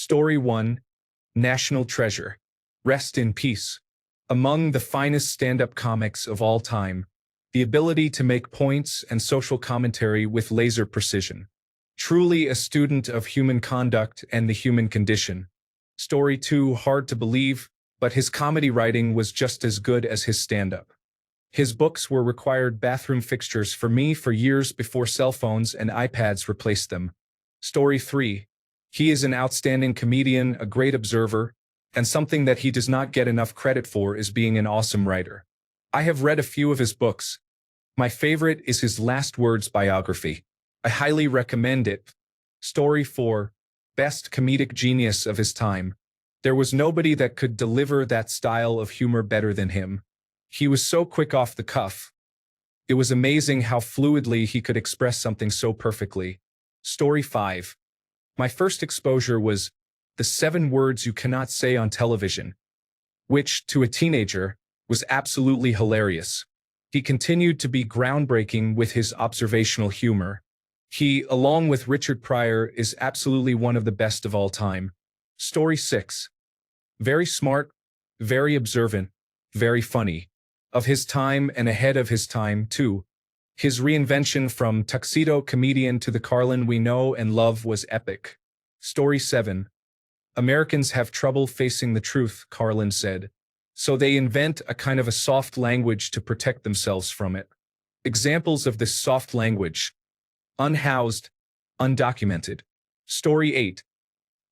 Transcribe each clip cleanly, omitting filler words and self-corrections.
Story 1, National Treasure. Rest in peace. Among the finest stand-up comics of all time, the ability to make points and social commentary with laser precision. Truly a student of human conduct and the human condition. Story 2, hard to believe, but his comedy writing was just as good as his stand-up. His books were required bathroom fixtures for me for years before cell phones and iPads replaced them. Story 3. He is an outstanding comedian, a great observer, and something that he does not get enough credit for is being an awesome writer. I have read a few of his books. My favorite is his Last Words biography. I highly recommend it. Story 4. Best comedic genius of his time. There was nobody that could deliver that style of humor better than him. He was so quick off the cuff. It was amazing how fluidly he could express something so perfectly. Story 5. My first exposure was the 7 words you cannot say on television, which, to a teenager, was absolutely hilarious. He continued to be groundbreaking with his observational humor. He, along with Richard Pryor, is absolutely one of the best of all time. Story 6. Very smart, very observant, very funny. Of his time and ahead of his time, too. His reinvention from tuxedo comedian to the Carlin we know and love was epic. Story 7. Americans have trouble facing the truth, Carlin said. So they invent a kind of a soft language to protect themselves from it. Examples of this soft language. Unhoused, undocumented. Story 8.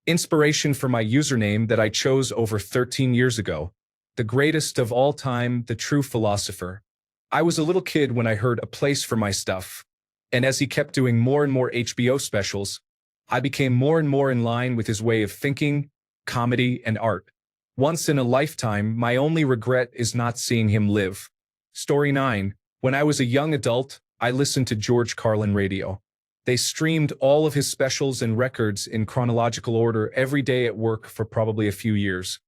Inspiration for my username that I chose over 13 years ago. The greatest of all time, the true philosopher. I was a little kid when I heard A Place for My Stuff, and as he kept doing more and more HBO specials, I became more and more in line with his way of thinking, comedy, and art. Once in a lifetime, my only regret is not seeing him live. Story 9. When I was a young adult, I listened to George Carlin radio. They streamed all of his specials and records in chronological order every day at work for probably a few years.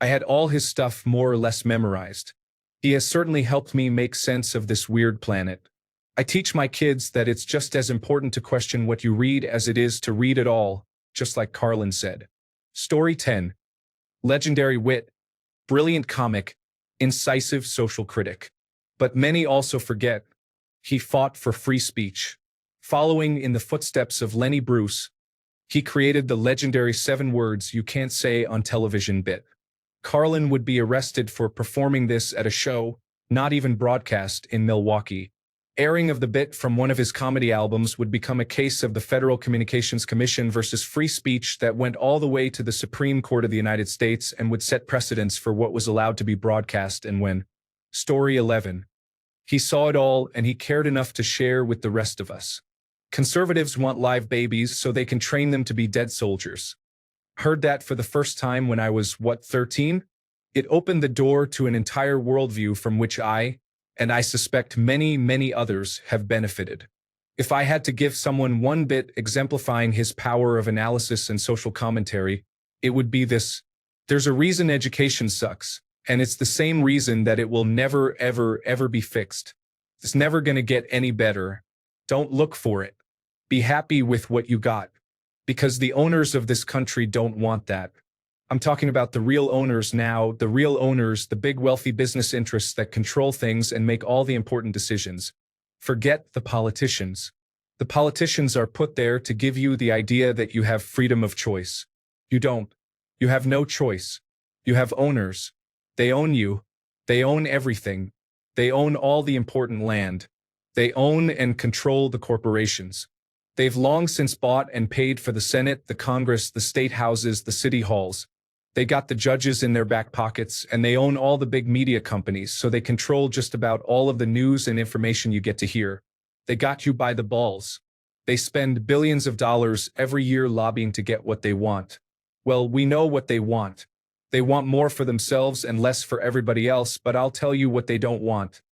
I had all his stuff more or less memorized. He has certainly helped me make sense of this weird planet. I teach my kids that it's just as important to question what you read as it is to read it all, just like Carlin said. Story 10. Legendary wit, brilliant comic, incisive social critic. But many also forget, he fought for free speech. Following in the footsteps of Lenny Bruce, he created the legendary 7 words you can't say on television bit. Carlin would be arrested for performing this at a show, not even broadcast, in Milwaukee. Airing of the bit from one of his comedy albums would become a case of the Federal Communications Commission versus free speech that went all the way to the Supreme Court of the United States and would set precedents for what was allowed to be broadcast and when. Story 11. He saw it all and he cared enough to share with the rest of us. Conservatives want live babies so they can train them to be dead soldiers. Heard that for the first time when I was, 13? It opened the door to an entire worldview from which I, and I suspect many, many others, have benefited. If I had to give someone one bit exemplifying his power of analysis and social commentary, it would be this. There's a reason education sucks, and it's the same reason that it will never, ever, ever be fixed. It's never gonna get any better. Don't look for it. Be happy with what you got. Because the owners of this country don't want that. I'm talking about the real owners now, the real owners, the big wealthy business interests that control things and make all the important decisions. Forget the politicians. The politicians are put there to give you the idea that you have freedom of choice. You don't. You have no choice. You have owners. They own you. They own everything. They own all the important land. They own and control the corporations. They've long since bought and paid for the Senate, the Congress, the state houses, the city halls. They got the judges in their back pockets, and they own all the big media companies, so they control just about all of the news and information you get to hear. They got you by the balls. They spend billions of dollars every year lobbying to get what they want. Well, we know what they want. They want more for themselves and less for everybody else, but I'll tell you what they don't want.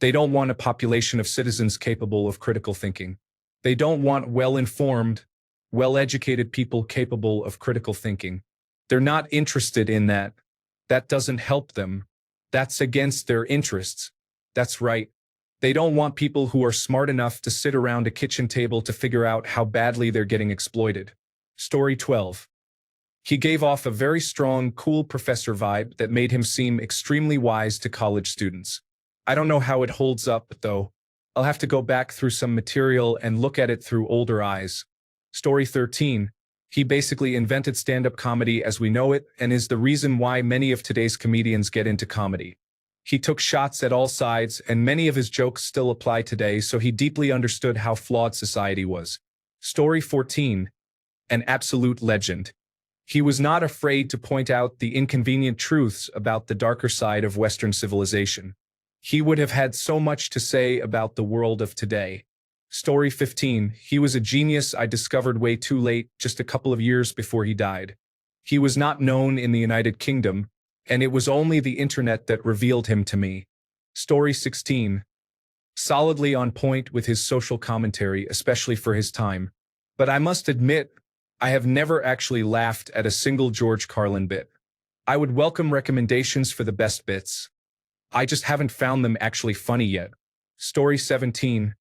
They don't want a population of citizens capable of critical thinking. They don't want well-informed, well-educated people capable of critical thinking. They're not interested in that. That doesn't help them. That's against their interests. That's right. They don't want people who are smart enough to sit around a kitchen table to figure out how badly they're getting exploited. Story 12. He gave off a very strong, cool professor vibe that made him seem extremely wise to college students. I don't know how it holds up, though. I'll have to go back through some material and look at it through older eyes. Story 13. He basically invented stand-up comedy as we know it and is the reason why many of today's comedians get into comedy. He took shots at all sides, and many of his jokes still apply today, so he deeply understood how flawed society was. Story 14. An absolute legend. He was not afraid to point out the inconvenient truths about the darker side of Western civilization. He would have had so much to say about the world of today. Story 15. He was a genius I discovered way too late, just a couple of years before he died. He was not known in the United Kingdom, and it was only the internet that revealed him to me. Story 16. Solidly on point with his social commentary, especially for his time. But I must admit, I have never actually laughed at a single George Carlin bit. I would welcome recommendations for the best bits. I just haven't found them actually funny yet. Story 17.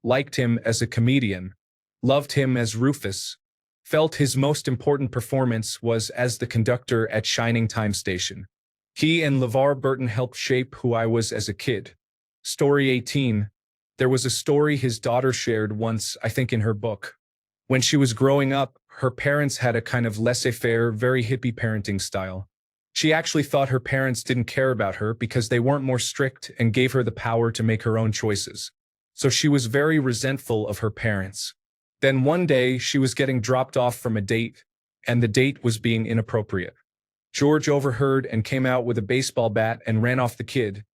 Liked him as a comedian. Loved him as Rufus. Felt his most important performance was as the conductor at Shining Time Station. He and LeVar Burton helped shape who I was as a kid. Story 18. There was a story his daughter shared once, I think in her book. When she was growing up, her parents had a kind of laissez-faire, very hippie parenting style. She actually thought her parents didn't care about her because they weren't more strict and gave her the power to make her own choices. So she was very resentful of her parents. Then one day, she was getting dropped off from a date, and the date was being inappropriate. George overheard and came out with a baseball bat and ran off the kid,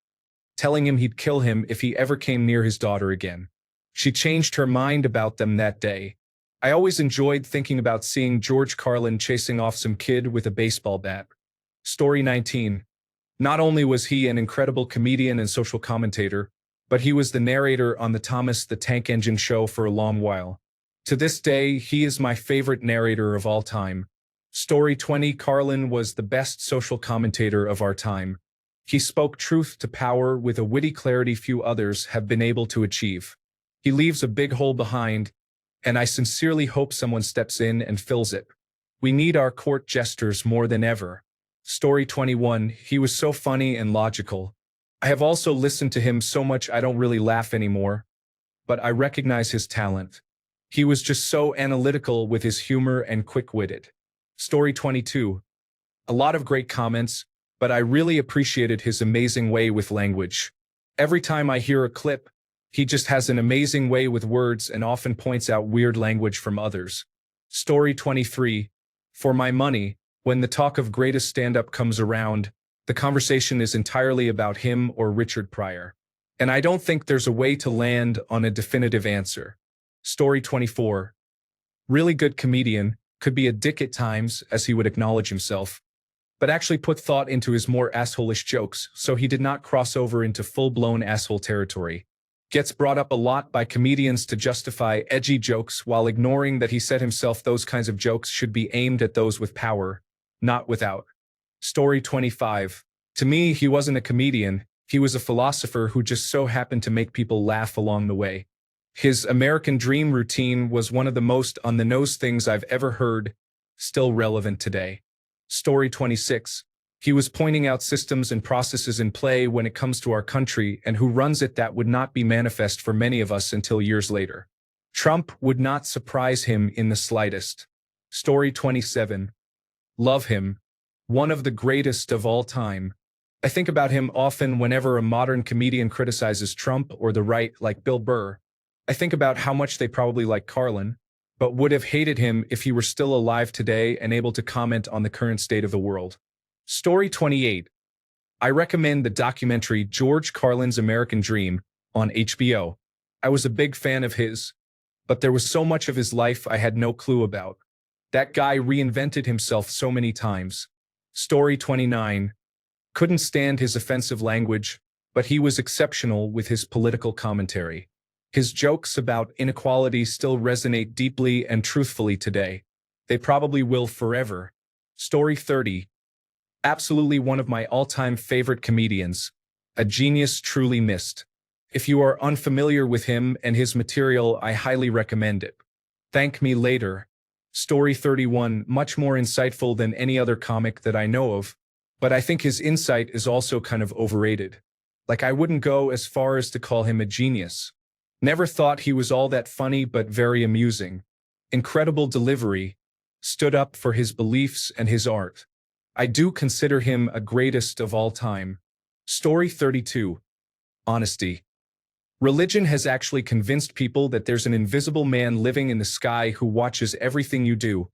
telling him he'd kill him if he ever came near his daughter again. She changed her mind about them that day. I always enjoyed thinking about seeing George Carlin chasing off some kid with a baseball bat. Story 19. Not only was he an incredible comedian and social commentator, but he was the narrator on the Thomas the Tank Engine show for a long while. To this day, he is my favorite narrator of all time. Story 20. Carlin was the best social commentator of our time. He spoke truth to power with a witty clarity few others have been able to achieve. He leaves a big hole behind, and I sincerely hope someone steps in and fills it. We need our court jesters more than ever. Story 21. He was so funny and logical. I have also listened to him so much I don't really laugh anymore, but I recognize his talent. He was just so analytical with his humor and quick-witted. Story 22. A lot of great comments, but I really appreciated his amazing way with language. Every time I hear a clip, he just has an amazing way with words and often points out weird language from others. Story 23. For my money, when the talk of greatest stand-up comes around, the conversation is entirely about him or Richard Pryor. And I don't think there's a way to land on a definitive answer. Story 24. Really good comedian, could be a dick at times, as he would acknowledge himself, but actually put thought into his more asshole-ish jokes, so he did not cross over into full-blown asshole territory. Gets brought up a lot by comedians to justify edgy jokes while ignoring that he said himself those kinds of jokes should be aimed at those with power, not without. Story 25. To me, he wasn't a comedian, he was a philosopher who just so happened to make people laugh along the way. His American Dream routine was one of the most on-the-nose things I've ever heard, still relevant today. Story 26. He was pointing out systems and processes in play when it comes to our country and who runs it that would not be manifest for many of us until years later. Trump would not surprise him in the slightest. Story 27. Love him. One of the greatest of all time. I think about him often whenever a modern comedian criticizes Trump or the right like Bill Burr. I think about how much they probably like Carlin, but would have hated him if he were still alive today and able to comment on the current state of the world. Story 28. I recommend the documentary George Carlin's American Dream on HBO. I was a big fan of his, but there was so much of his life I had no clue about. That guy reinvented himself so many times. Story 29. Couldn't stand his offensive language, but he was exceptional with his political commentary. His jokes about inequality still resonate deeply and truthfully today. They probably will forever. Story 30. Absolutely one of my all-time favorite comedians. A genius truly missed. If you are unfamiliar with him and his material, I highly recommend it. Thank me later. Story 31, much more insightful than any other comic that I know of, but I think his insight is also kind of overrated. Like, I wouldn't go as far as to call him a genius. Never thought he was all that funny but very amusing. Incredible delivery, stood up for his beliefs and his art. I do consider him a greatest of all time. Story 32. Honesty. Religion has actually convinced people that there's an invisible man living in the sky who watches everything you do,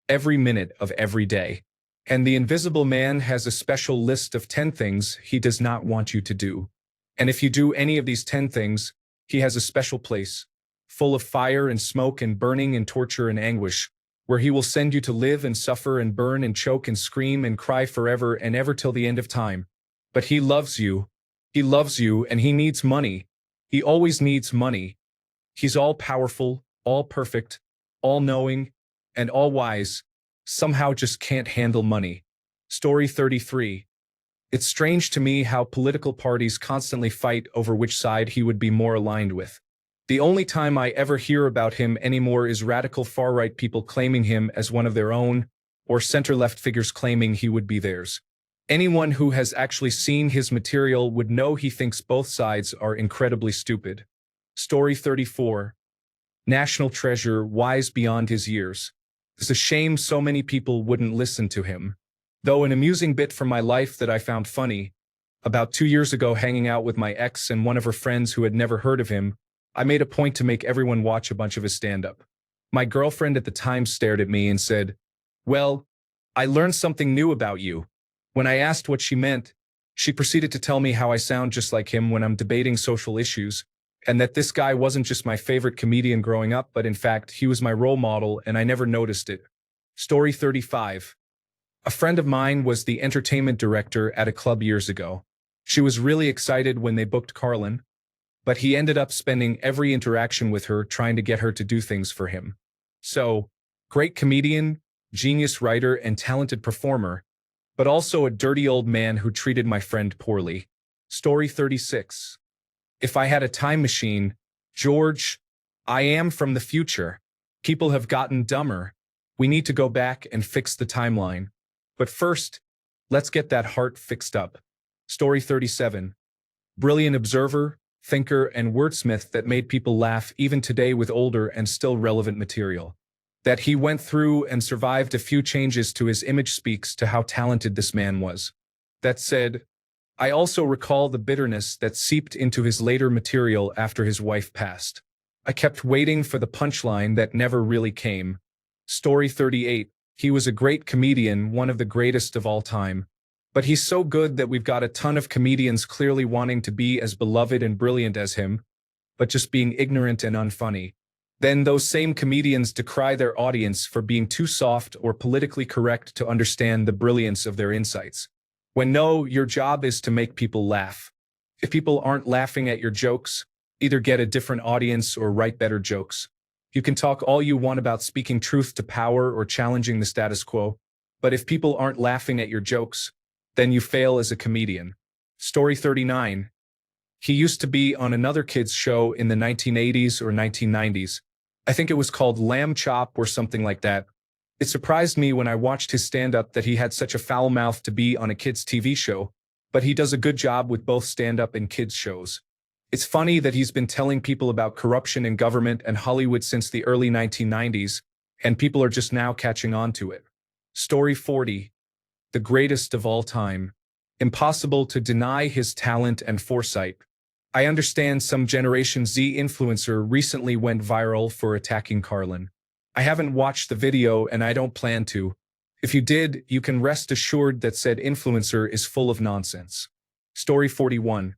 every minute of every day. And the invisible man has a special list of 10 things he does not want you to do. And if you do any of these 10 things, he has a special place, full of fire and smoke and burning and torture and anguish, where he will send you to live and suffer and burn and choke and scream and cry forever and ever till the end of time. But he loves you. He loves you, and he needs money. He always needs money. He's all-powerful, all-perfect, all-knowing, and all-wise, somehow just can't handle money. Story 33. It's strange to me how political parties constantly fight over which side he would be more aligned with. The only time I ever hear about him anymore is radical far-right people claiming him as one of their own, or center-left figures claiming he would be theirs. Anyone who has actually seen his material would know he thinks both sides are incredibly stupid. Story 34. National treasure, wise beyond his years. It's a shame so many people wouldn't listen to him. Though an amusing bit from my life that I found funny, about 2 years ago hanging out with my ex and one of her friends who had never heard of him, I made a point to make everyone watch a bunch of his stand-up. My girlfriend at the time stared at me and said, "Well, I learned something new about you." When I asked what she meant, she proceeded to tell me how I sound just like him when I'm debating social issues, and that this guy wasn't just my favorite comedian growing up, but in fact, he was my role model and I never noticed it. Story 35. A friend of mine was the entertainment director at a club years ago. She was really excited when they booked Carlin, but he ended up spending every interaction with her trying to get her to do things for him. So, great comedian, genius writer, and talented performer, but also a dirty old man who treated my friend poorly. Story 36. If I had a time machine, George, I am from the future. People have gotten dumber. We need to go back and fix the timeline. But first, let's get that heart fixed up. Story 37. Brilliant observer, thinker, and wordsmith that made people laugh even today with older and still relevant material. That he went through and survived a few changes to his image speaks to how talented this man was. That said, I also recall the bitterness that seeped into his later material after his wife passed. I kept waiting for the punchline that never really came. Story 38. He was a great comedian, one of the greatest of all time. But he's so good that we've got a ton of comedians clearly wanting to be as beloved and brilliant as him, but just being ignorant and unfunny. Then those same comedians decry their audience for being too soft or politically correct to understand the brilliance of their insights. When no, your job is to make people laugh. If people aren't laughing at your jokes, either get a different audience or write better jokes. You can talk all you want about speaking truth to power or challenging the status quo, but if people aren't laughing at your jokes, then you fail as a comedian. Story 39. He used to be on another kid's show in the 1980s or 1990s. I think it was called Lamb Chop or something like that. It surprised me when I watched his stand-up that he had such a foul mouth to be on a kid's TV show, but he does a good job with both stand-up and kids' shows. It's funny that he's been telling people about corruption in government and Hollywood since the early 1990s, and people are just now catching on to it. Story 40. The greatest of all time. Impossible to deny his talent and foresight. I understand some Generation Z influencer recently went viral for attacking Carlin. I haven't watched the video and I don't plan to. If you did, you can rest assured that said influencer is full of nonsense. Story 41.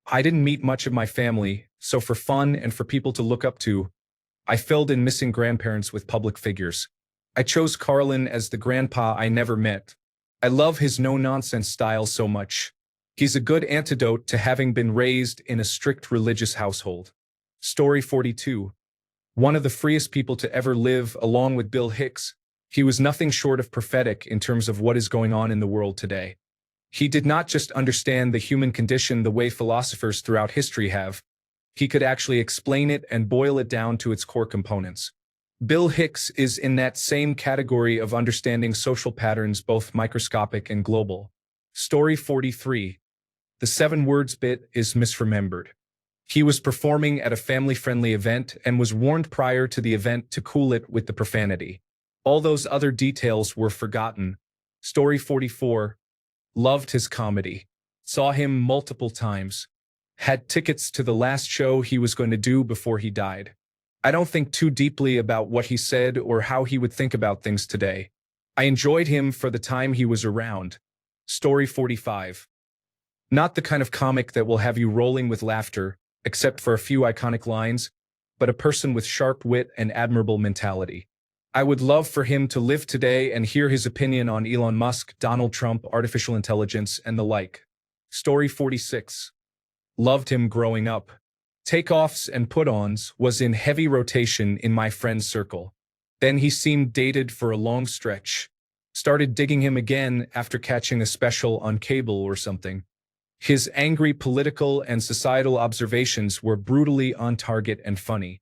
I didn't meet much of my family, so for fun and for people to look up to, I filled in missing grandparents with public figures. I chose Carlin as the grandpa I never met. I love his no-nonsense style so much. He's a good antidote to having been raised in a strict religious household. Story 42. One of the freest people to ever live, along with Bill Hicks, he was nothing short of prophetic in terms of what is going on in the world today. He did not just understand the human condition the way philosophers throughout history have. He could actually explain it and boil it down to its core components. Bill Hicks is in that same category of understanding social patterns, both microscopic and global. Story 43. The 7 words bit is misremembered. He was performing at a family-friendly event and was warned prior to the event to cool it with the profanity. All those other details were forgotten. Story 44. Loved his comedy. Saw him multiple times. Had tickets to the last show he was going to do before he died. I don't think too deeply about what he said or how he would think about things today. I enjoyed him for the time he was around. Story 45. Not the kind of comic that will have you rolling with laughter, except for a few iconic lines, but a person with sharp wit and admirable mentality. I would love for him to live today and hear his opinion on Elon Musk, Donald Trump, artificial intelligence, and the like. Story 46. Loved him growing up. Takeoffs and put-ons was in heavy rotation in my friend's circle. Then he seemed dated for a long stretch. Started digging him again after catching a special on cable or something. His angry political and societal observations were brutally on target and funny.